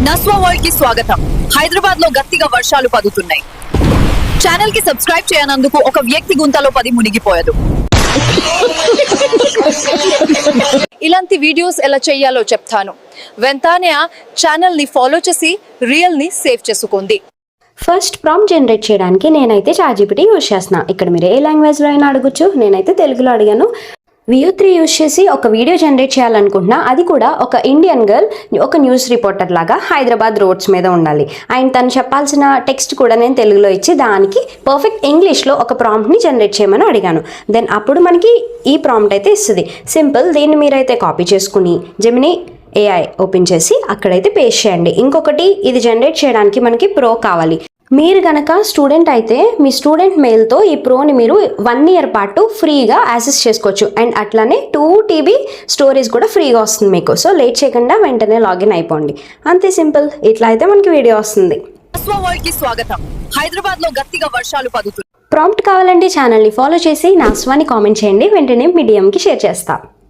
నస్వా world కి స్వాగతం. హైదరాబాద్ లో గట్టిగా వర్షాలు పడుతున్నాయి. ఛానల్ కి సబ్స్క్రైబ్ చేయనందుకు ఒక వ్యక్తి గుంతలో పడి మునిగిపోయాడు. ఇలాంటి వీడియోస్ ఎలా చేయాలో చెప్తాను. వెంటనే ఛానల్ ని ఫాలో చేసి రీల్ ని సేవ్ చేసుకోండి. ఫస్ట్ ప్రాంప్ట్ జనరేట్ చేయడానికి నేనైతే ChatGPT యూజ్ చేస్తున్నా. ఇక్కడ మీరు ఏ లాంగ్వేజ్లో అయినా అడగచ్చు. నేనైతే తెలుగులో అడిగాను. VO3 యూజ్ చేసి ఒక వీడియో జనరేట్ చేయాలనుకుంటున్నా. అది కూడా ఒక ఇండియన్ గర్ల్ ఒక న్యూస్ రిపోర్టర్ లాగా హైదరాబాద్ రోడ్స్ మీద ఉండాలి. అండ్ తను చెప్పాల్సిన టెక్స్ట్ కూడా నేను తెలుగులో ఇచ్చి దానికి పర్ఫెక్ట్ ఇంగ్లీష్లో ఒక ప్రాంప్ట్ని జనరేట్ చేయమని అడిగాను. దెన్ అప్పుడు మనకి ఈ ప్రాంప్ట్ అయితే ఇస్తుంది. సింపుల్. దీన్ని మీరైతే కాపీ చేసుకుని జెమినీ AI ఓపెన్ చేసి అక్కడైతే పేస్ట్ చేయండి. ఇంకొకటి, ఇది జనరేట్ చేయడానికి మనకి ప్రో కావాలి. మీరు కనుక స్టూడెంట్ అయితే మీ స్టూడెంట్ మెయిల్తో ఈ ప్రోని మీరు 1 year పాటు ఫ్రీగా యాక్సెస్ చేసుకోవచ్చు. అండ్ అట్లానే 2 TB స్టోరేజ్ కూడా ఫ్రీగా వస్తుంది మీకు. సో లేట్ చేయకుండా వెంటనే లాగిన్ అయిపోండి. అంతే సింపుల్. ఇట్లా అయితే మనకి వీడియో వస్తుంది. నస్వా వరల్డ్ కి స్వాగతం. హైదరాబాద్ లో గట్టిగా వర్షాలు పడుతున్నాయి. ప్రాంప్ట్ కావాలంటే ఛానల్ని ఫాలో చేసి నాస్వాని కామెంట్ చేయండి. వెంటనే మీ DMకి షేర్ చేస్తా.